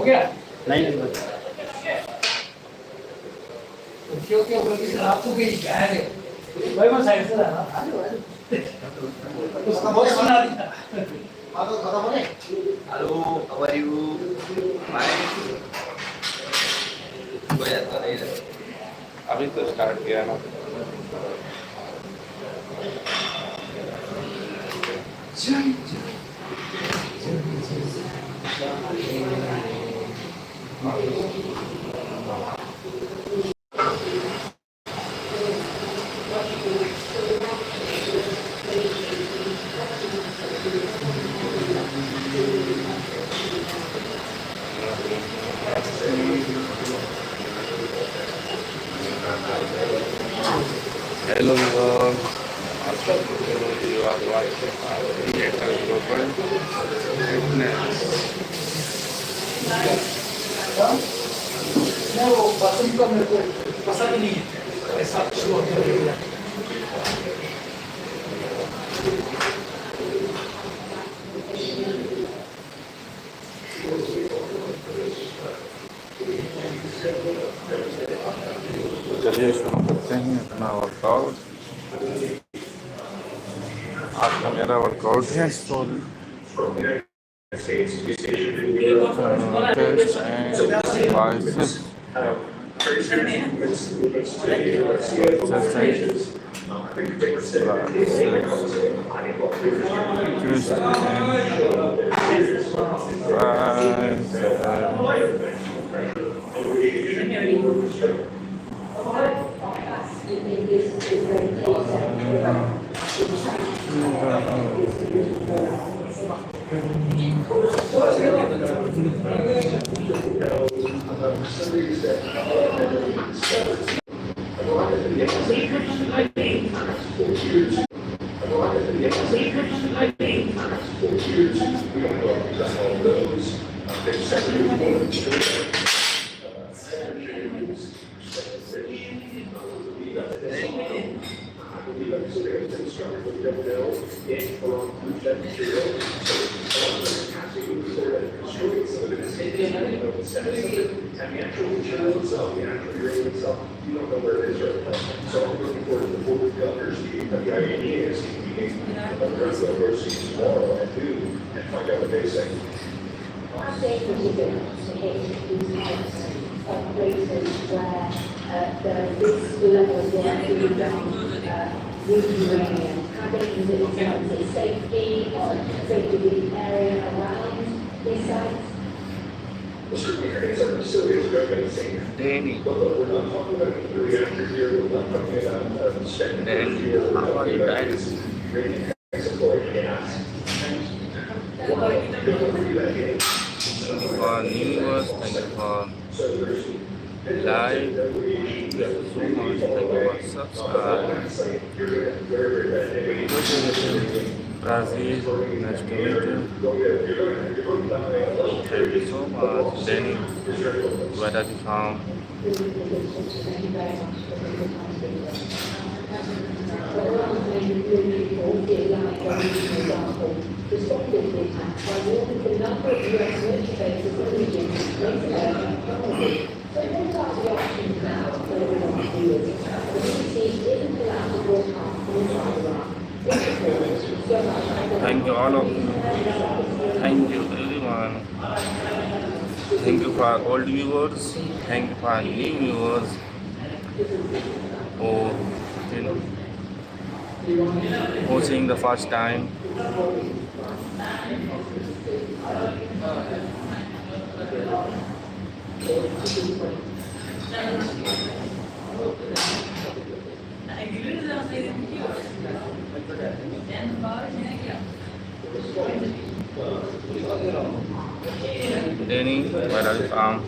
नहीं नहीं आपको भी भाई मैं साइड से उसका बहुत सुना दिया hello how are you fine अभी तो स्टार्ट किया ना Hello everyone. You are watching Creator Global Fitness. मैं वो पसंद का मेरे को पसंद नहीं है ऐसा शुरू होता है चलिए शुरू करते हैं अपना वर्कआउट। आज का मेरा वर्कआउट है soul chest and biceps exercises Danny. Danny, how are you guys? For new viewers, thank you for live. Thank you so much. Thank you for subscribe. Brazil, nice to meet you. Thank you so much. Danny, where are you from? Thank you all of you. Thank you everyone. Thank you for old viewers. Thank you for new viewers. Oh, you know, watching the first time. Danny, where are you from?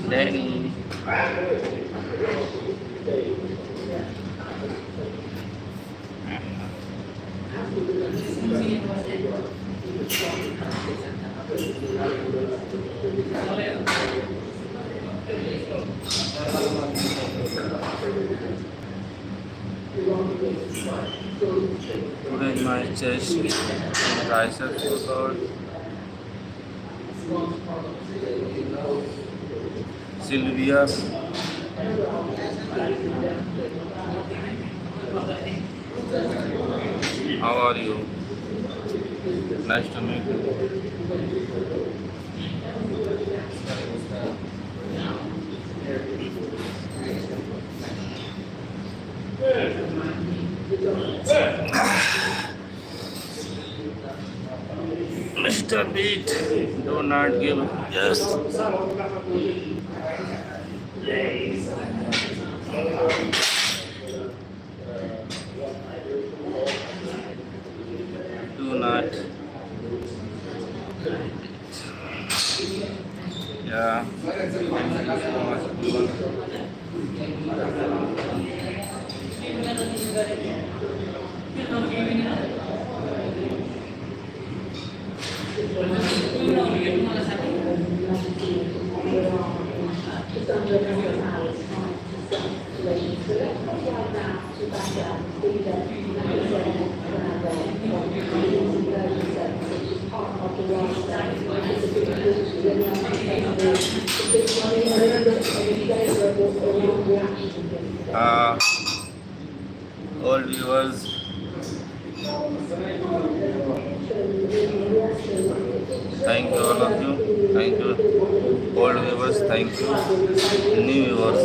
Danny. Today my chest and triceps workout. Sylvia, how are you? Nice to meet you. Mr. Beat, do not give. Yes. Do not. Yeah. Thank you so much. All viewers, thank you all of you. Thank you. Old viewers, thank you. New viewers.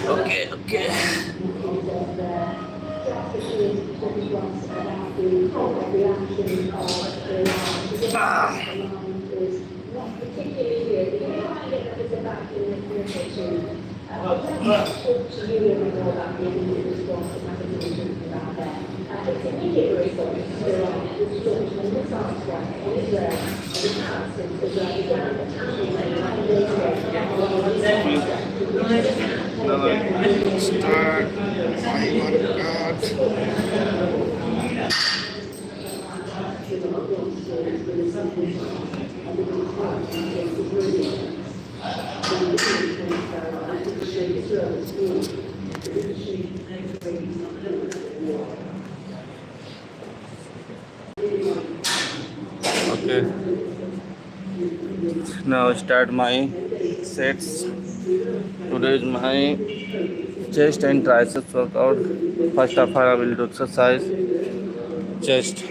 Okay. Start my workout. Okay. Now start my sets. Today is my chest and triceps workout. First of all, I will do exercise chest.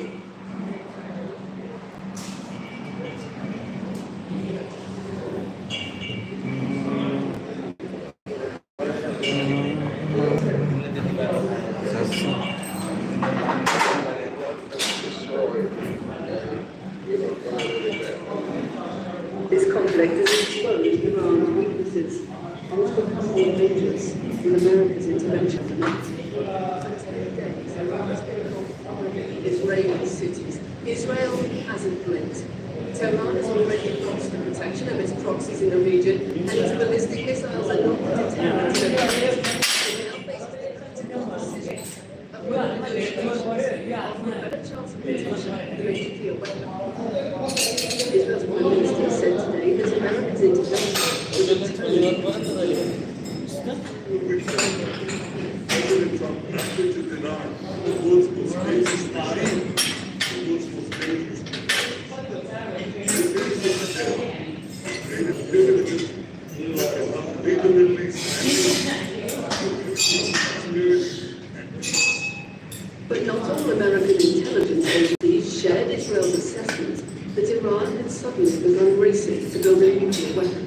This conflict has exposed Iran's weaknesses and has become more dangerous with America's intervention. Israeli cities. Israel hasn't blinked. Tehran has already lost the protection of its proxies in the region, and its ballistic missiles are not the deterrent to the Israel's Prime Minister said today that America's intervention But not all American intelligence agencies shared Israel's assessment that Iran had suddenly begun racing to build a nuclear weapon.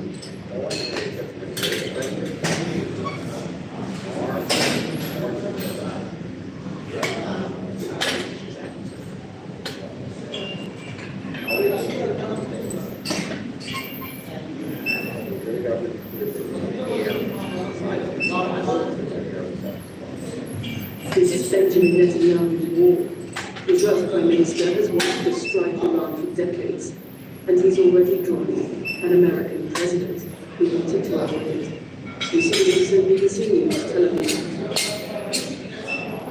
This is Benjamin Netanyahu's war. Israel's Prime Minister has wanted to strike Iran for decades, and he's already drawn an American president who wanted to avoid it. You see this in BBC News television.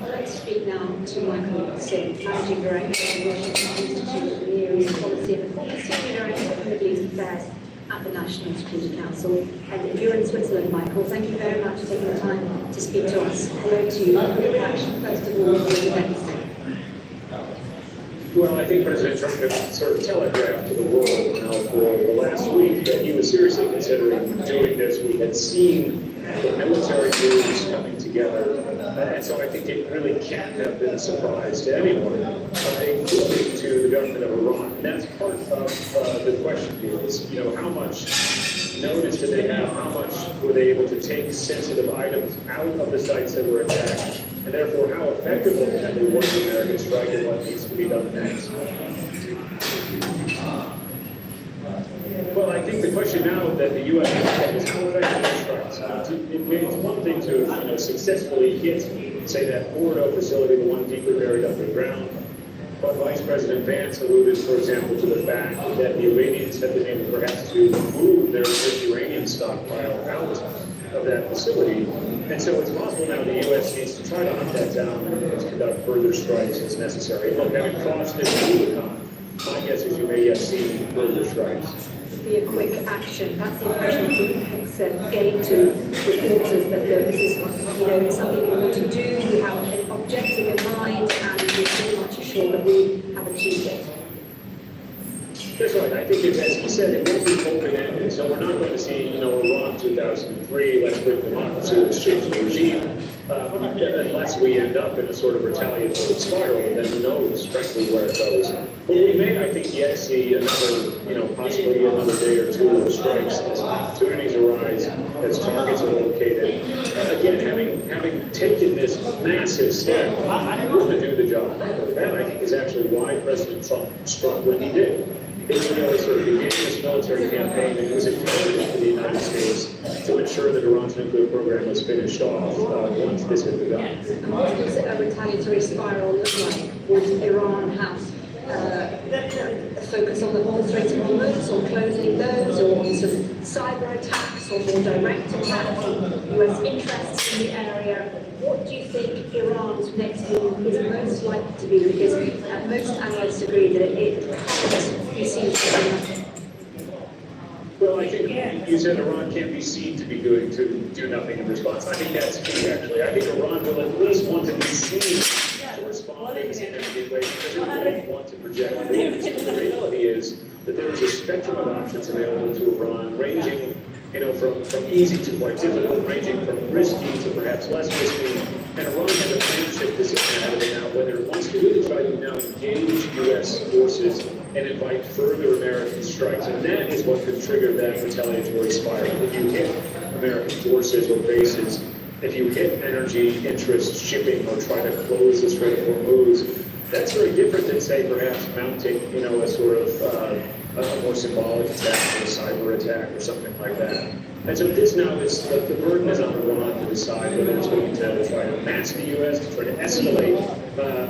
I'd like to speak now to Michael Singh, Managing Director of the Washington Institute for Near East Policy and the former Senior Director of Middle East Affairs at at the National Security Council. And if you're in Switzerland, Michael, thank you very much for taking the time to speak to us. Hello to you. Your reaction, first of all, to the events. Well, I think President Trump has sort of telegraphed to the world now for the last week that he was seriously considering doing this. We had seen the military moves coming together, and so I think it really can't have been a surprise to anyone, including to the government of Iran. And that's part of the question here is, how much notice did they have? How much were they able to take sensitive items out of the sites that were attacked? And therefore, how effectively can they work the American strike and what needs to be done next? Well, I think the question now that the U.S. has is how effective strikes. It's one thing to successfully hit, say, that Fordo facility, the one deeply buried underground. But Vice President Vance alluded, for example, to the fact that the Iranians have been able perhaps to move their uranium stockpile out of that facility. And so it's possible now the U.S. needs to try to hunt that down and conduct further strikes as necessary. Look, having crossed this Rubicon, my guess is you may yet see further strikes. Be a quick action. That's the impression that gave to reporters that this is, something we want to do. We have an objective in mind, and we're pretty much assured that we have achieved it. That's right. I think, as he said, it won't be open-ended. So we're not going to see, Iran 2003, let's bring democracy, let's change the regime, unless we end up in a sort of retaliatory spiral, and then who knows, frankly, where it goes. But we may, I think, yet see another, possibly another day or two of strikes as opportunities arise, as targets are located. Again, having taken this massive step to do the job. That, I think, is actually why President Trump struck when he did. It really sort of began this military campaign, and it was imperative for the United States to ensure that Iran's nuclear program was finished off once this had begun. And what does a retaliatory spiral look like? Would Iran have a focus on the whole Strait of Hormuz, or closing those, or on some cyber attacks, or more direct attacks, US interests in the area? What do you think Iran's next move is most likely to be? Because most analysts agree that it can't be seen to do nothing. Well, I think you said Iran can't be seen to do nothing in response. I think that's key, actually. I think Iran will at least want to be seen to respond in a significant way, because it doesn't want to project borders. The reality is that there is a spectrum of options available to Iran, ranging from easy to quite difficult, ranging from risky to perhaps less risky. And Iran has a friendship decision out of it now, whether it wants to really try to now engage U.S. forces and invite further American strikes. And that is what could trigger that retaliatory spiral. If you hit American forces or bases, if you hit energy interests, shipping, or try to close the Strait of Hormuz, that's very different than, say, perhaps mounting, a sort of a more symbolic attack or a cyber attack or something like that. And so this now is, the burden is on Iran to decide whether it's going to try to match the U.S., to try to escalate,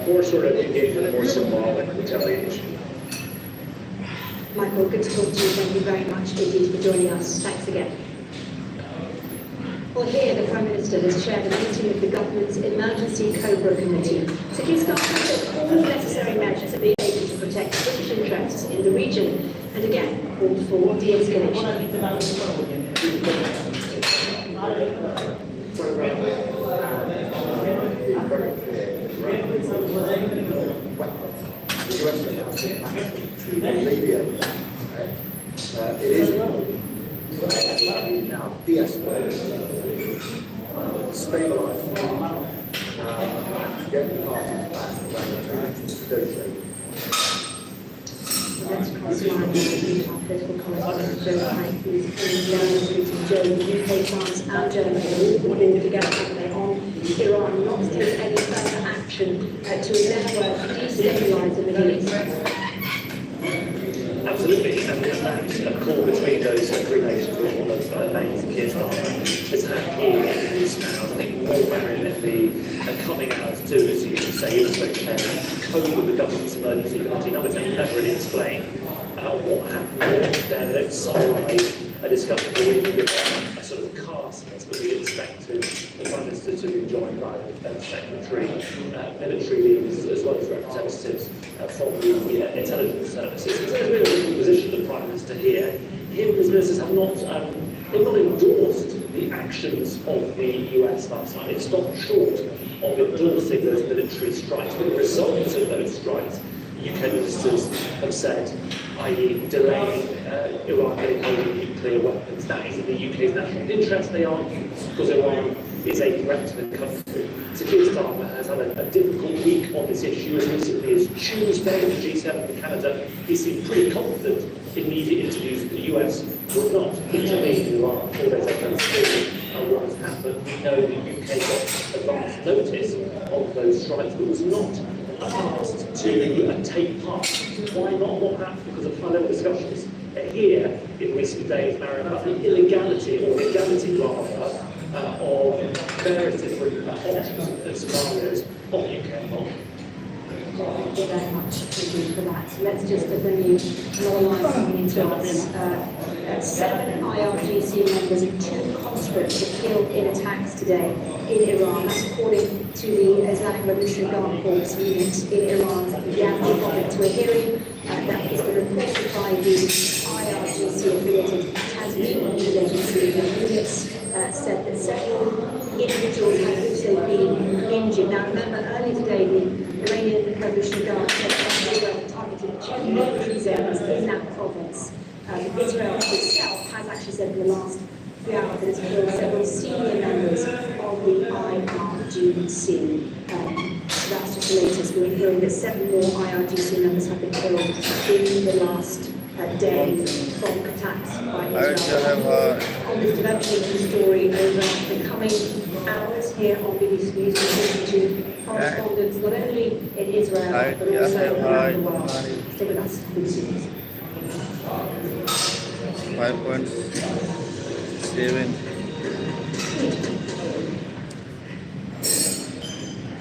or sort of engage in a more symbolic retaliation. Michael, good to talk to you. Thank you very much indeed for joining us. Thanks again. Well, here the Prime Minister has chaired a meeting of the government's Emergency Cobra Committee to discuss all necessary measures that are taken to protect British interests in the region, and again called for de-escalation. It is now de-escalate, stabilise, get the parties back, negotiate. Let's cross line our political correspondent Joe Frank, who's in Germany, Joe, the UK, France and Germany all called together today on Iran not to take any further action to endeavour to destabilise the Middle East. Absolutely, and that's a call between those three nations, which one of names Keir Starmer has had all years now. I think more rapidly coming out to, as you say, illustrate the code of the government's emergency committee. Number 10 never really explain what happened there. Let's summarize a discussion where we can give a sort of cast, but we expect the Prime Minister to be joined by the Defence Secretary, military leaders, as well as representatives from the intelligence services. It's a really good position, the Prime Minister here. him as ministers have not, they've not endorsed the actions of the US last night. They've stopped short of endorsing those military strikes. But the results of those strikes, UK ministers have said, i.e. delaying Iran getting hold of nuclear weapons. That is in the UK's national interest, they argue, because Iran is a threat to the country. Sir Keir Starmer has had a difficult week on this issue. As recently as Tuesday, the G7 for Canada, he seemed pretty confident in media interviews that the US would not intervene in Iran. 4 days after what has happened, we know the UK got advance notice of those strikes, but was not asked to take part. Why not? What happened? Because of high-level discussions here in recent days, Marion, about the illegality, or legality rather, of various different options and scenarios of UK involvement. Thank you very much for that. Let's just bring you another line coming into us. 7 IRGC members and 2 conscripts were killed in attacks today in Iran. That's according to the Islamic Revolutionary Guard Corps unit in Iran's Yazdi province. We're hearing that has been reported by the IRGC-affiliated Tasmanian news agency. The units said that several individuals have also been injured. Now remember, earlier today the Iranian Revolutionary Guard said that they were targeting 2 military zones in that province. Israel itself has actually said in the last few hours that it's killed several senior members of the IRGC. So that's just the latest. We're hearing that 7 more IRGC members have been killed in the last day from attacks by Israel. On this developing story over the coming hours here on BBC News, we're talking to correspondents not only in Israel but also around the world. Stay with us. BBC News. 5.7.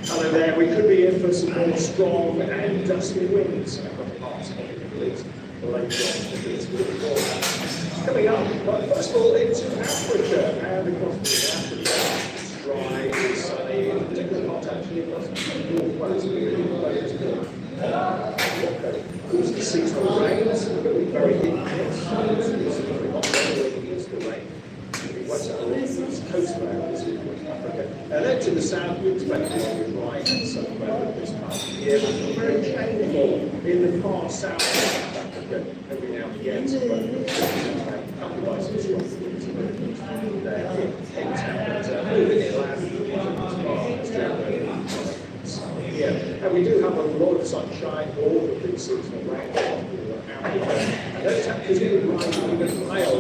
Hello there, we could be in for some more strong and dusty winds across parts of the Middle East later on this week. Coming up, but first of all into Africa and across Africa. It's dry, it's sunny, in particular hot actually across the northwest. Of course, the seasonal rains are going to be very hit and miss. It's very hot weather in the east, the rain. West coast areas in West Africa. And then to the south, we expect it to be dry and sunny weather this time of year. It's very changeable in the far south of West Africa. Every now and again, some weather couple of ice storms there in Cape Town, but moving inland as far as January. Yeah, and we do have a lot of sunshine, all of the seasonal rain. And those temperatures will rise even higher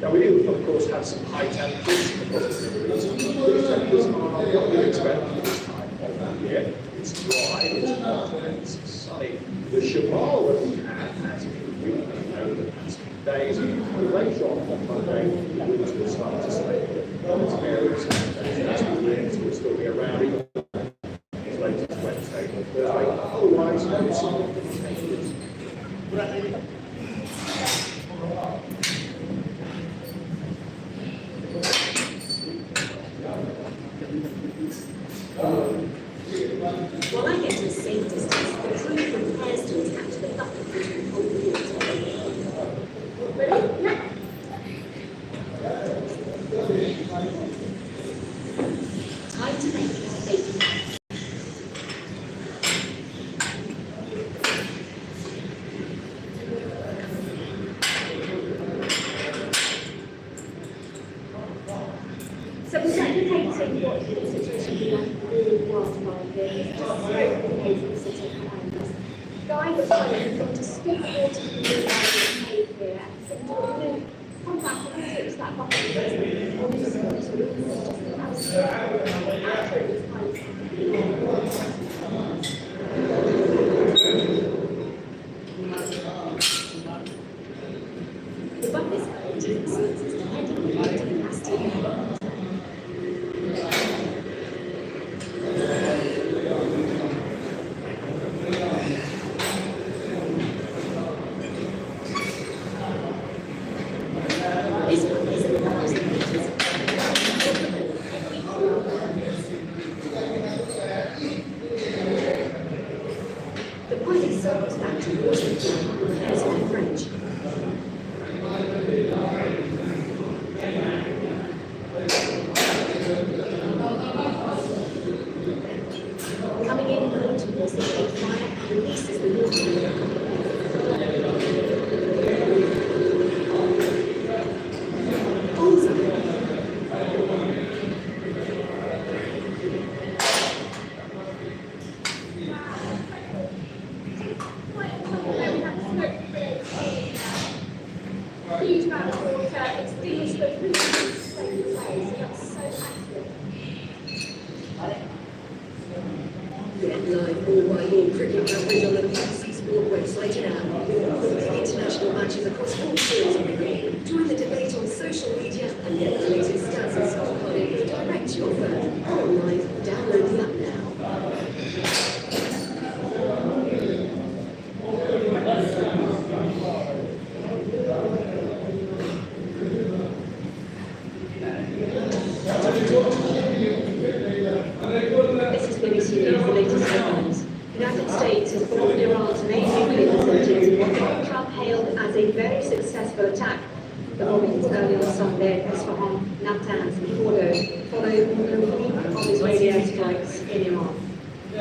Now we do, of course, have some high temperatures across the Middle East. These temperatures are what we expect for this time of the year. It's dry, it's hot, and it's sunny. The Shamal that we had has been weak over the past days, and later on Monday, winds will start to stay. It's areas and winds will still be around even as late as Wednesday or Thursday. Otherwise, it's not going to change. While I get to a safe distance, the crew prepares to attach the bucket which will hold the water. Ready? Now. Time to make a So we're replicating what the situation would be like in the world by the just sitting behind us. Guy the pilot is going to scoop water from the cave here and send it to come back and fix that bucket on this just after this kind the bucket is going to the heading capacity. The pilot circles back to huge amount of water. It's these that really take place. That's so accurate. Get live all-by-all cricket coverage on the BBC Sport website now. International matches across all series of the game. Join the debate on social media and get the latest stats and scorecarding direct to your phone. Online, download the app now. This is BBC News, the latest headlines. The United States has bombed Iran's main nuclear facilities in what Trump hailed as a very successful attack. The bombings early on Sunday at Isfahan, Natanz and Fordo followed more than a week of Israeli airstrikes in Iran. The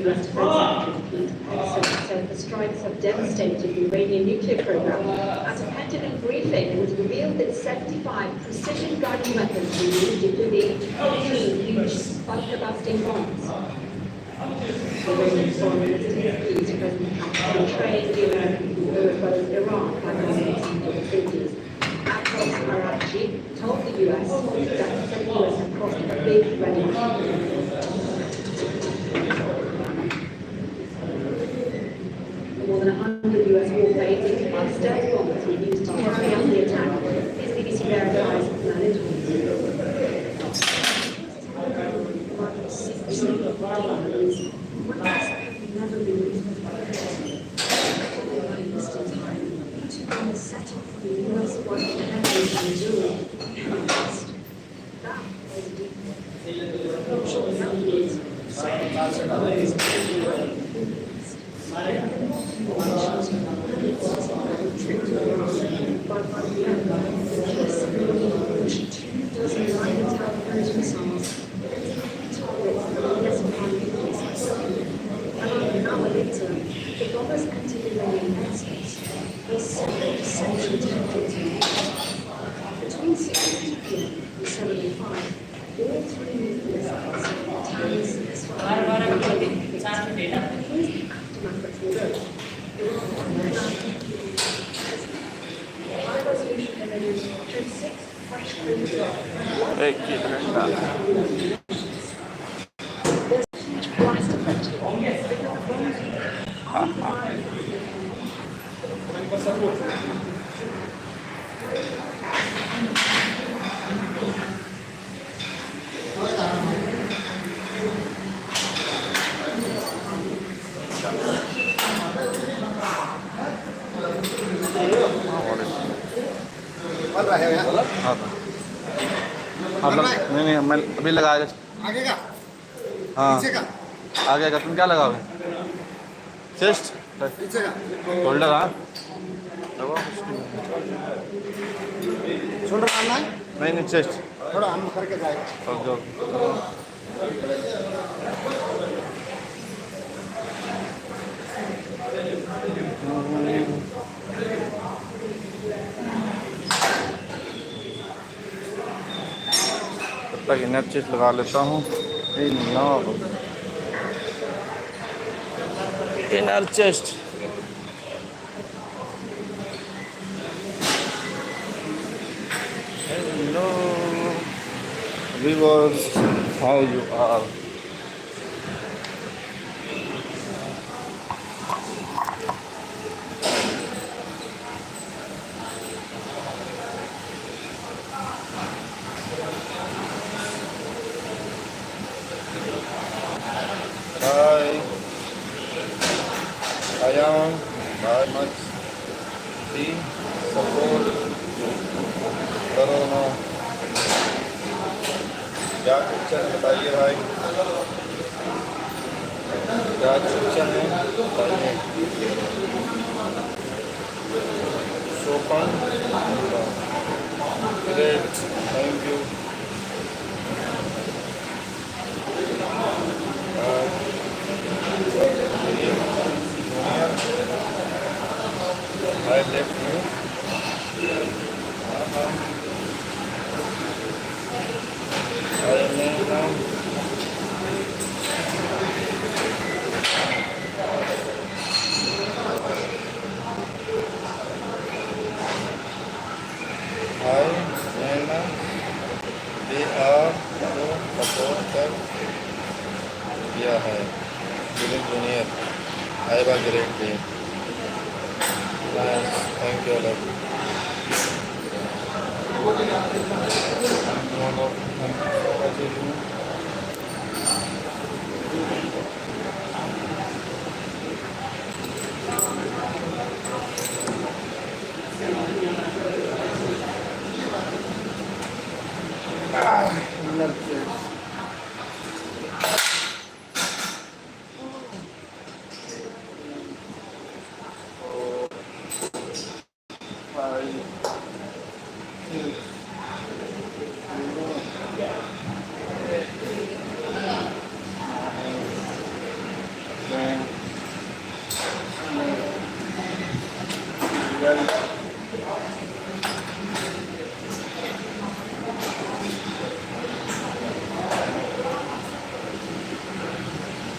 US Defense Secretary said the strikes have devastated the Iranian nuclear program. At a Pentagon briefing, it was revealed that 75 precision-guided weapons were used, including 15 huge bunker-busting bombs. The Iranian foreign minister accused President Trump of betraying the American people as well as Iran by bombing its nuclear facilities. Abbas Araghchi told the US that the US had crossed a big red line. More than 100 US warplanes and stealth bombers were used to carry out the attack. His BBC verifies the bombers entered Iranian airspace. They several essential targets between 6 p.m. and 7:05. All three nuclear sites, Natanz, Isfahan, and Fordo. Here's the aftermath report. High-resolution images showed 6 fresh craters. एक minute का There's a huge blast effect. हाँ आप लोग नहीं मैं अभी लगाएगा आगे का हाँ पीछे का आगे का तुम क्या लगाओगे चेस्ट पीछे का शोल्डर हाँ शोल्डर आना है नहीं नहीं चेस्ट थोड़ा हम करके जाएगा ओके ओके तब तक इनर चेस्ट लगा लेता हूँ inner chest Hello, viewers, how you are? Hi, I am very much the support. करो ना क्या क्वेश्चन बताइए भाई क्या क्वेश्चन है बताइए शोपन great thank you I left you. been here. Have a great day. Nice. Thank you, Alok.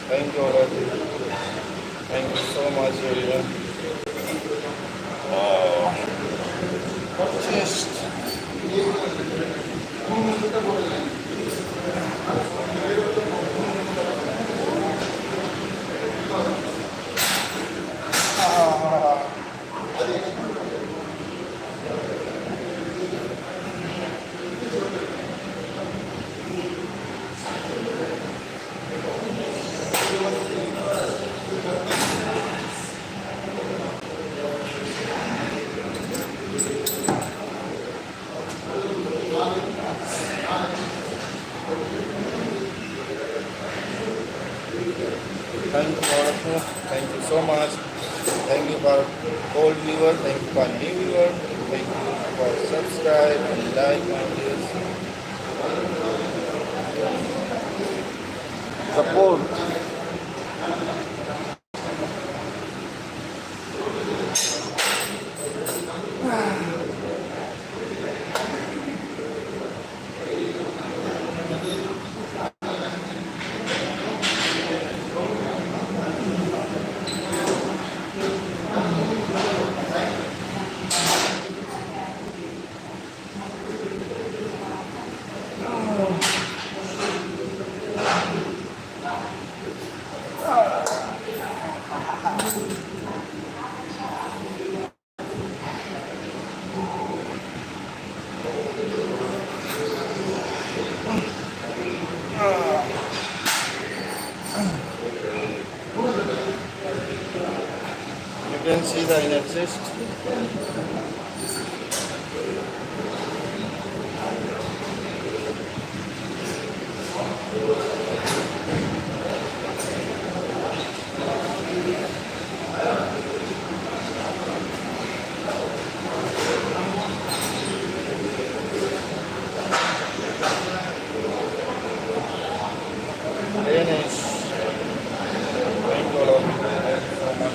Thank you, Alok. Thank you so much, everyone. Oh, just. Thank you, all of you. Thank you so much. Thank you for old viewers. Thank you for new viewers. Thank you for subscribe and like my videos. Support. You can see the inner chest. Very nice. Thank you all. Thank you so much.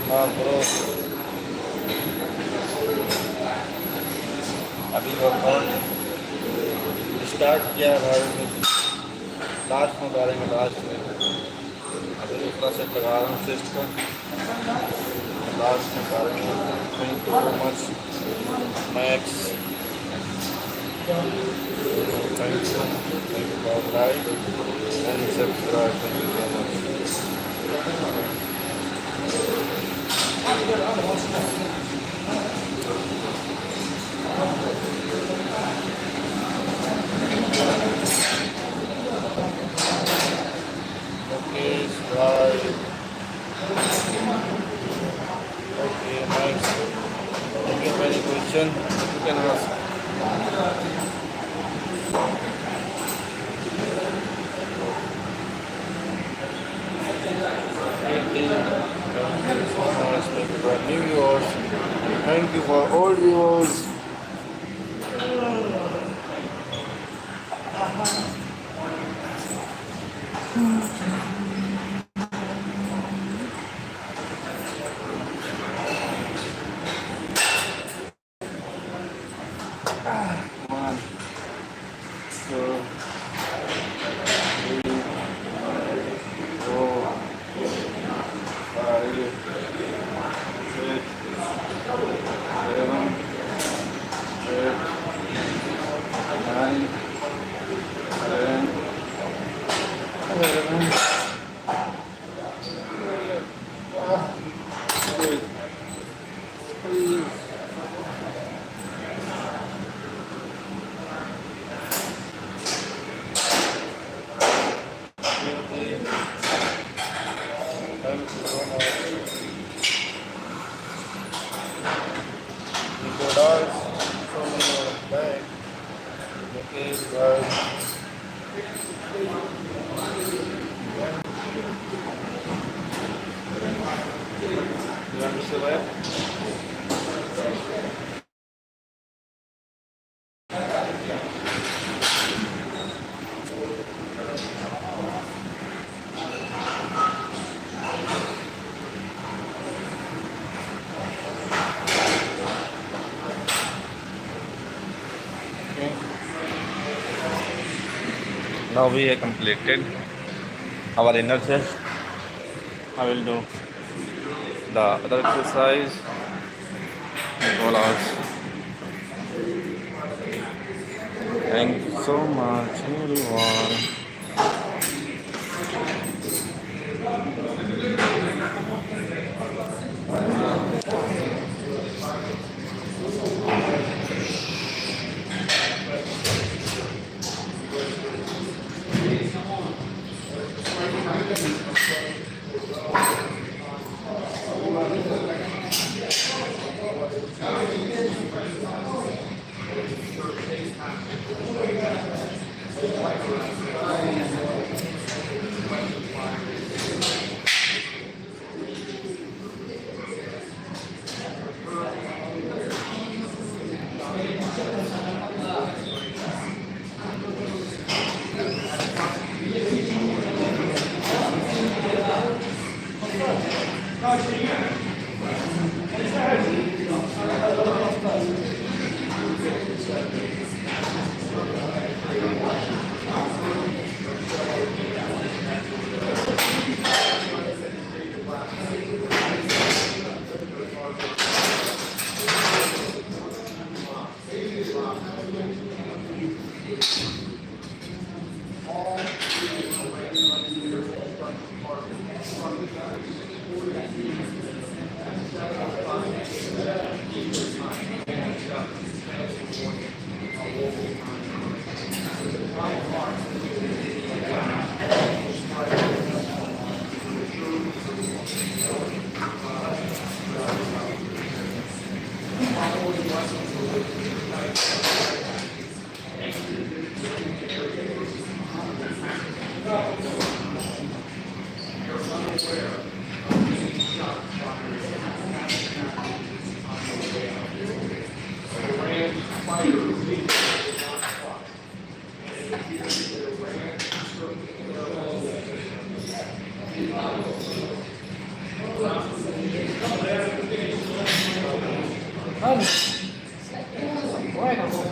हाँ bro, अभी workout start किया है भाई, last में उतारेंगे, last में अभी दूसरा सेट लगा रहा हूँ चेस्ट का, लास्ट में उतारेंगे। Thank you so much Max, thank you for like and subscribe, thank you so much. Okay, right. Okay, nice. If you have any question, you can ask. Thank you so much. Thank you for new viewers. Thank you for all viewers. One, two, three, four, five, six, 7, 8, 9, 10, 11, 12, 13, 14. Thank you so much. $2 from your bank. Okay, guys. You want to see that? Okay. Now we have completed our inner chest. I will do the other exercise. Dollars. Thank you so much, everyone. Allora, bueno.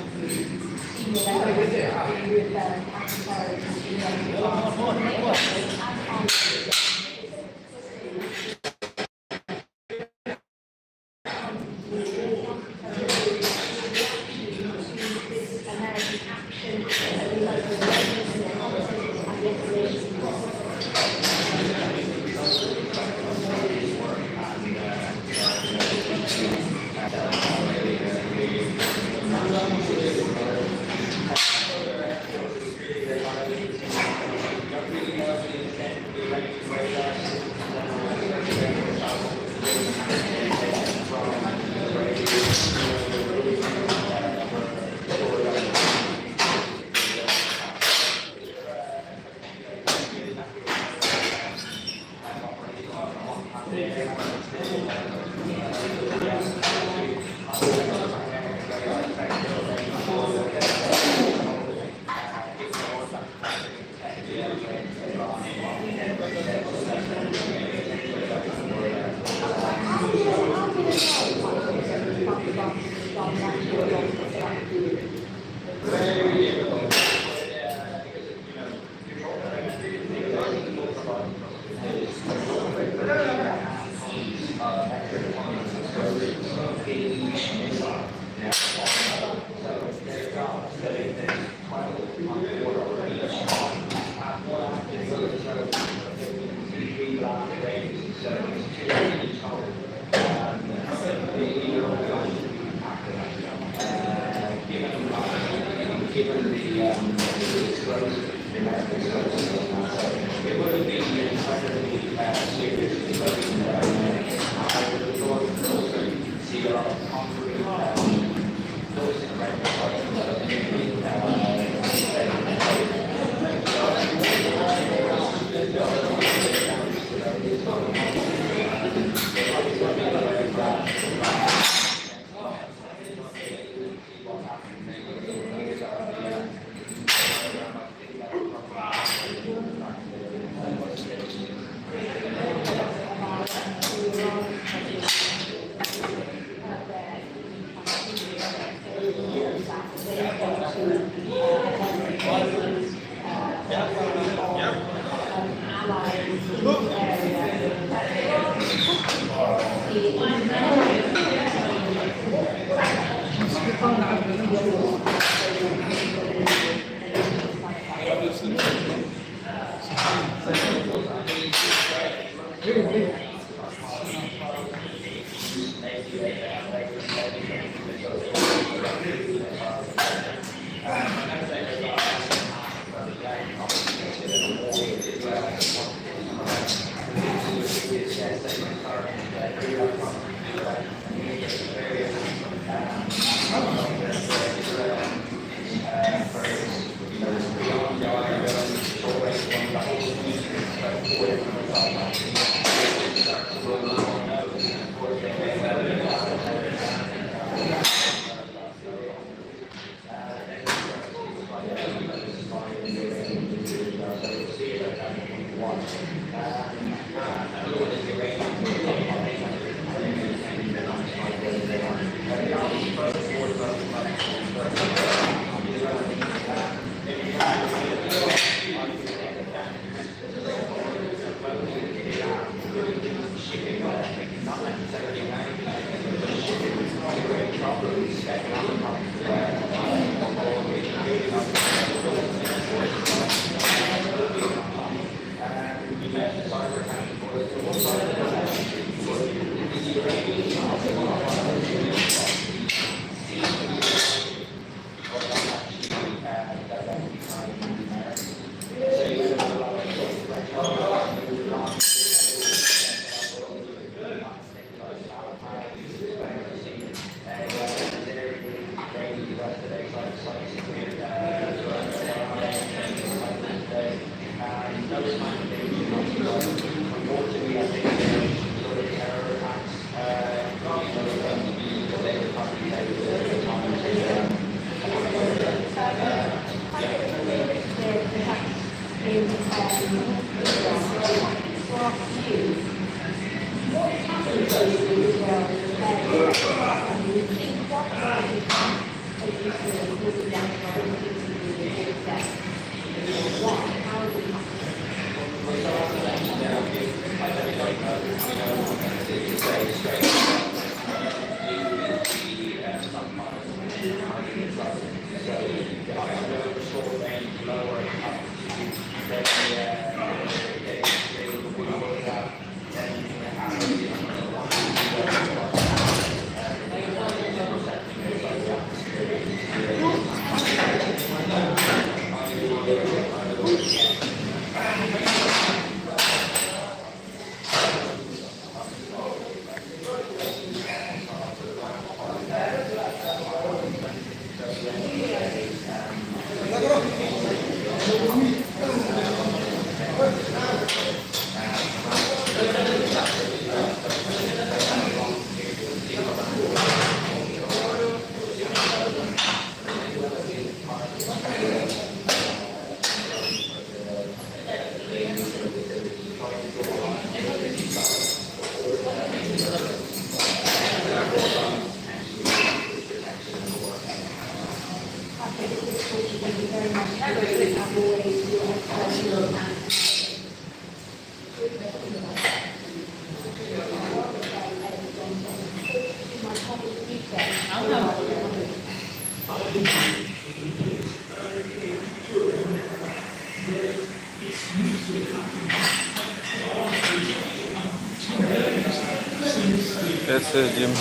This is Jim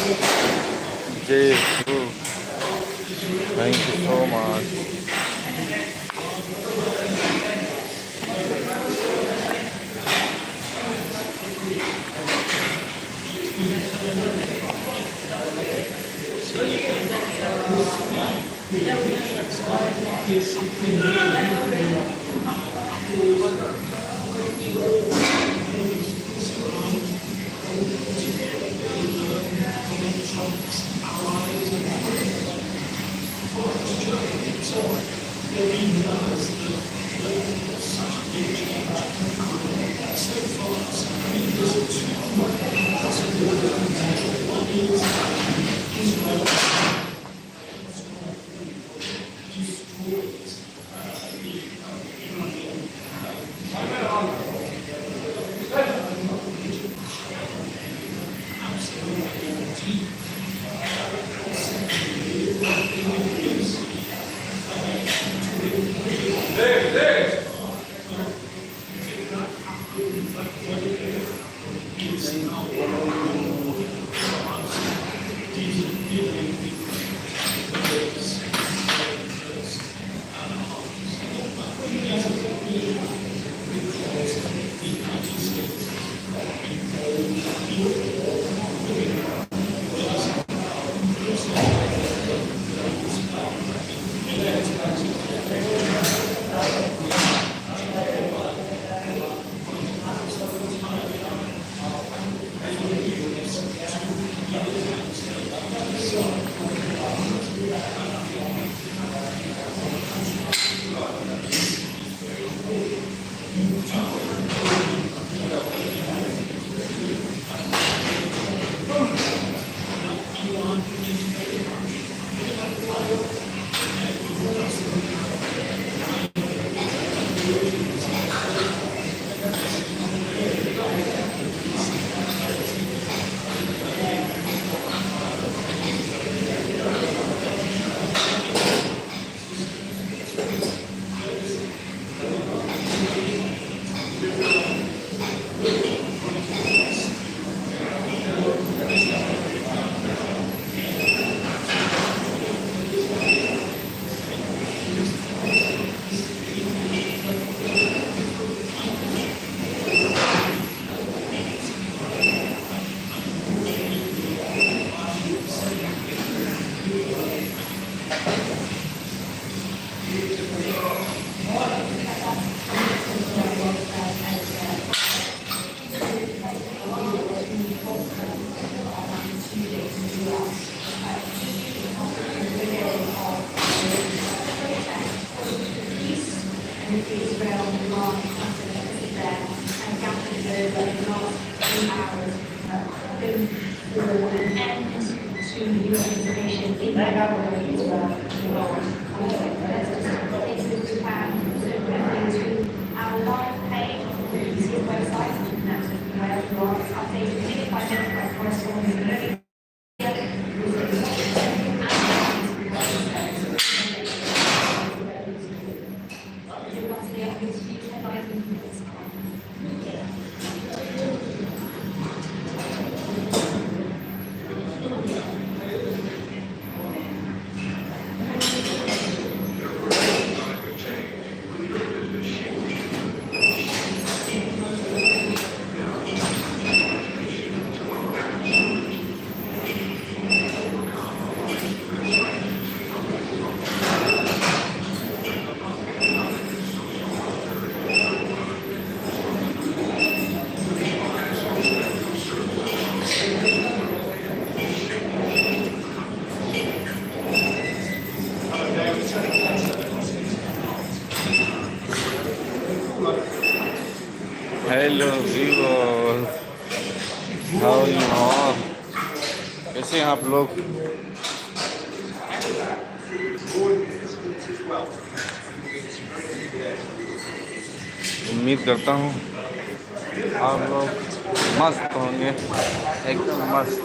J. Thank you so much. Hello viewers, how are you all? कैसे हैं आप लोग? उम्मीद करता हूँ आप लोग मस्त होंगे, एकदम मस्त।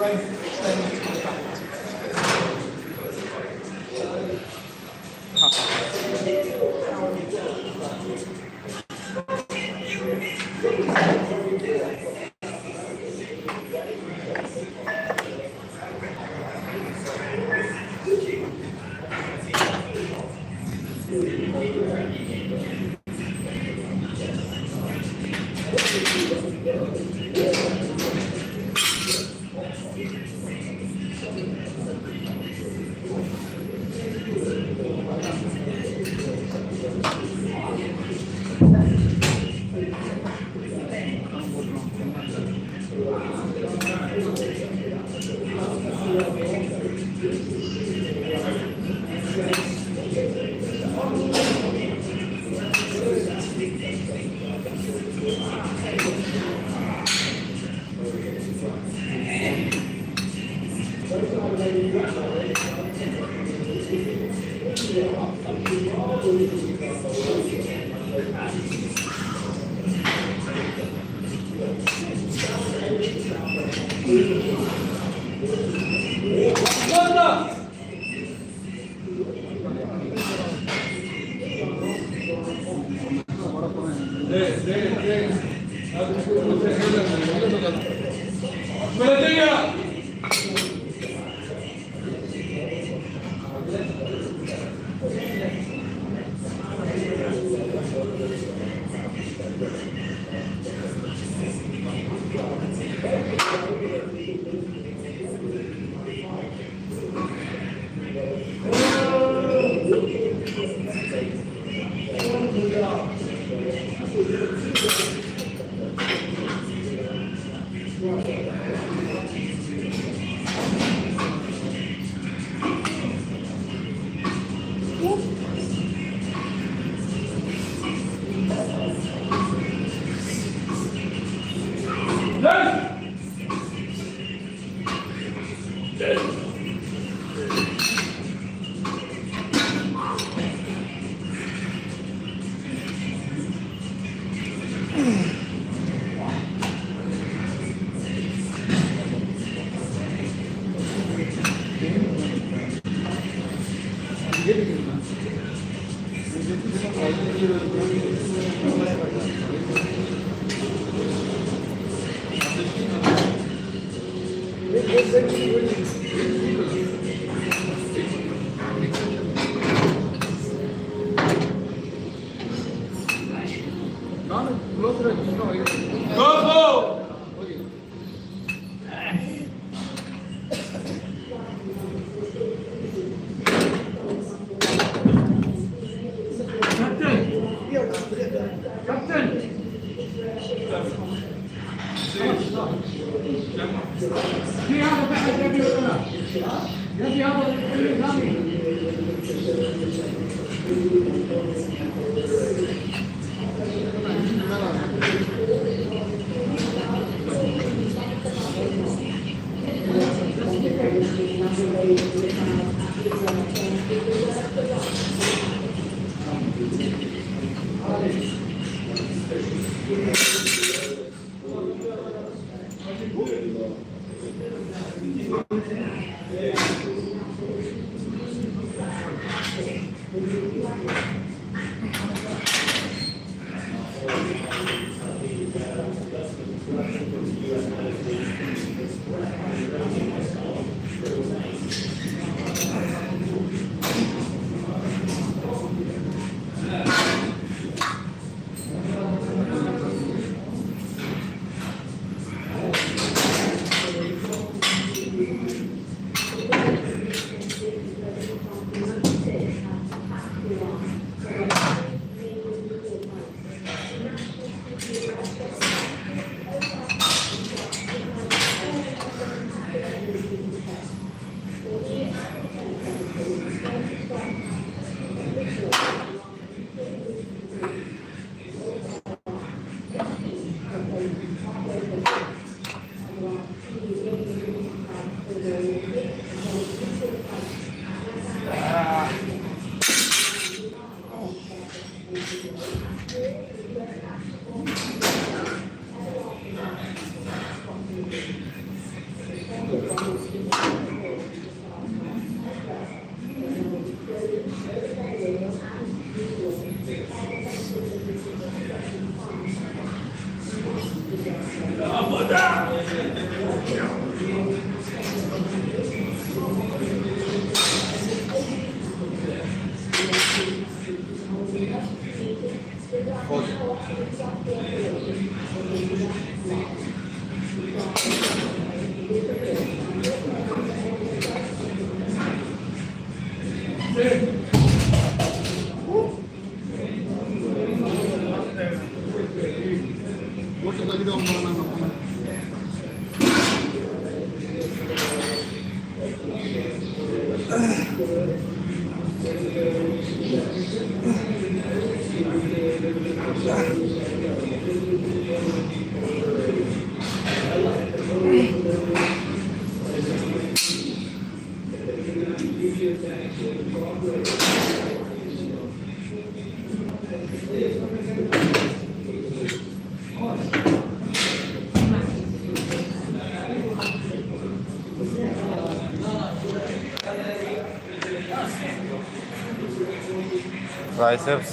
Triceps,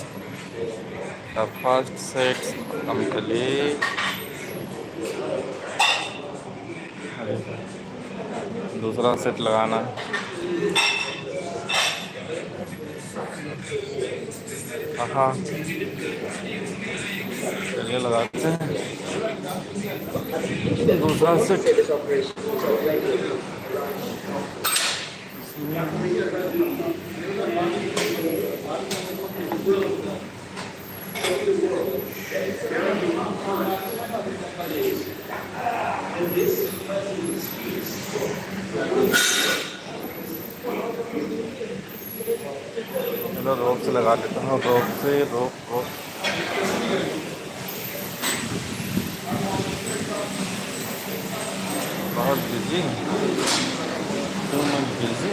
the first set complete. दूसरा सेट लगाना है। हाँ चलिए लगाते हैं दूसरा सेट। चलो रोप से लगा लेता हूँ, रोप से रोप बहुत बिजी तो मैं busy.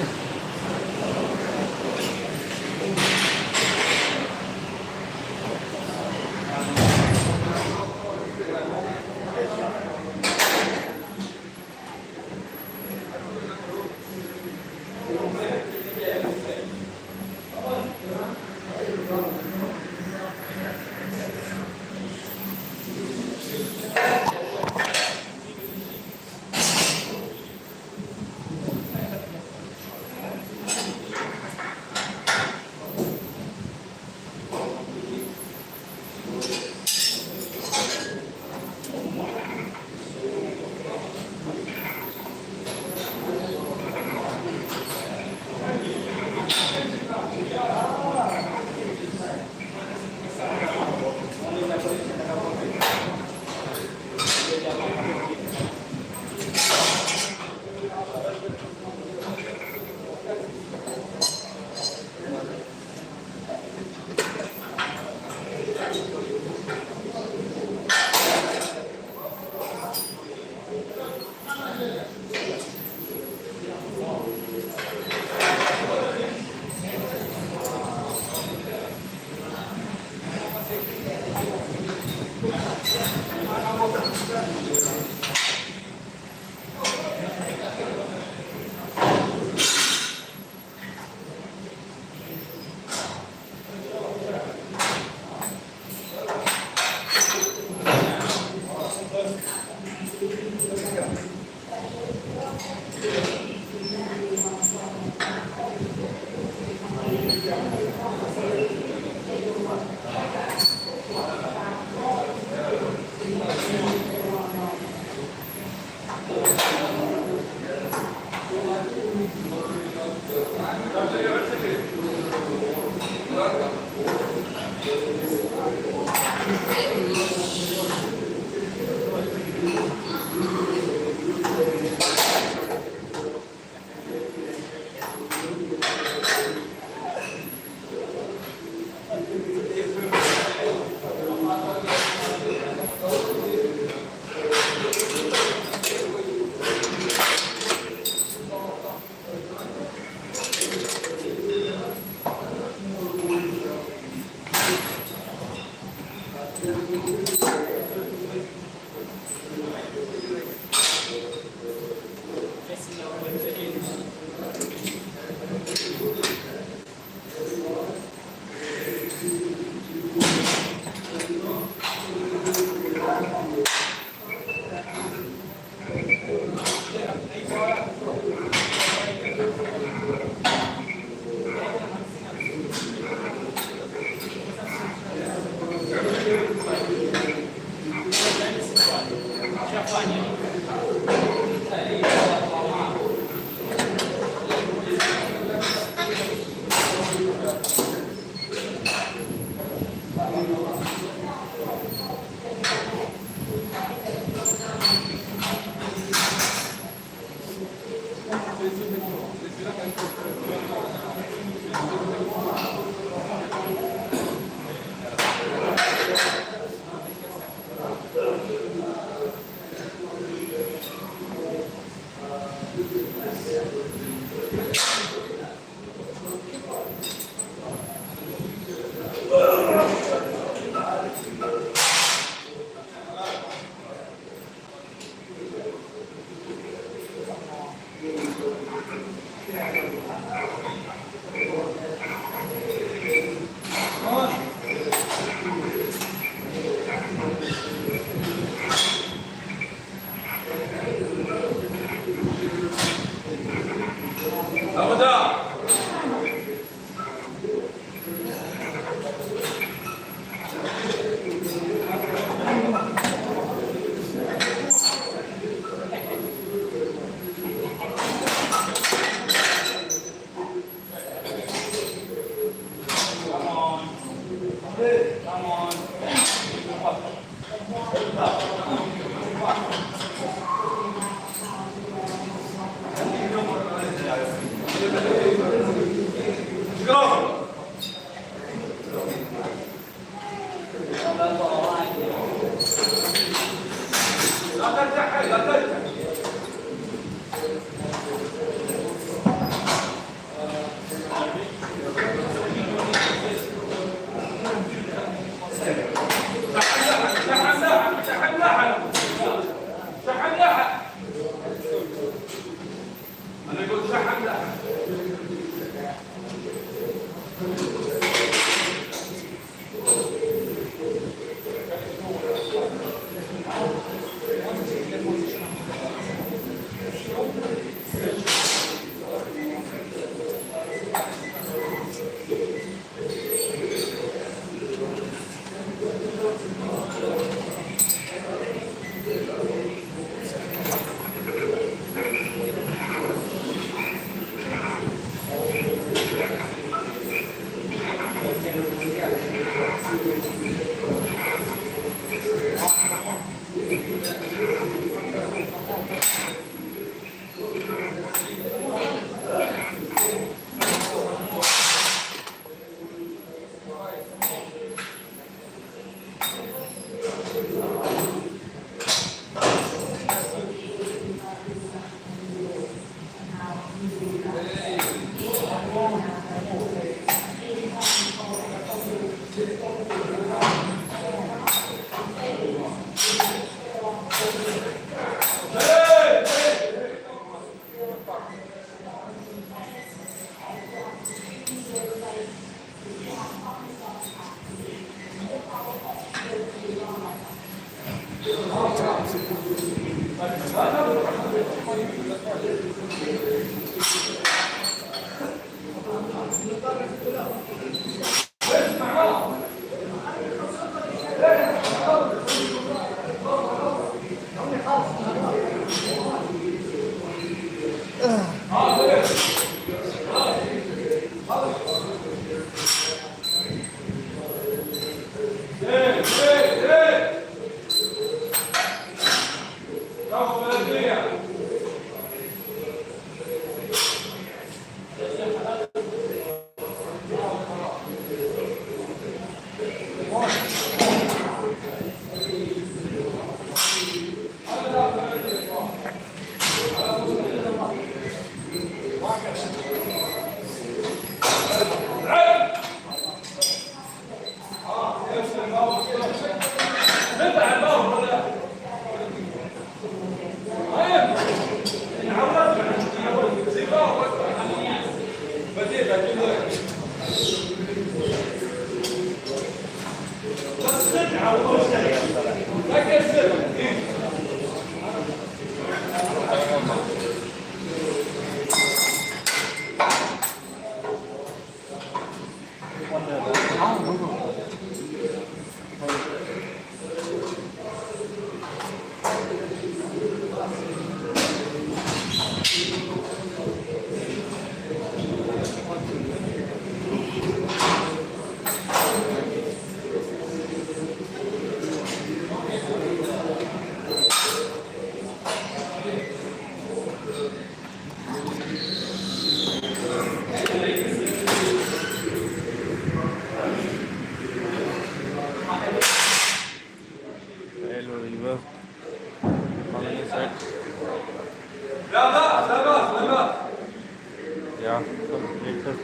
yeah, completed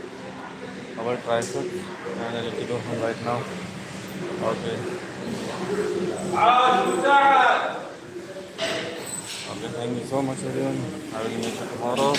our tricep and I need to go home right now. Okay. Okay, thank you so much everyone. I will meet you tomorrow.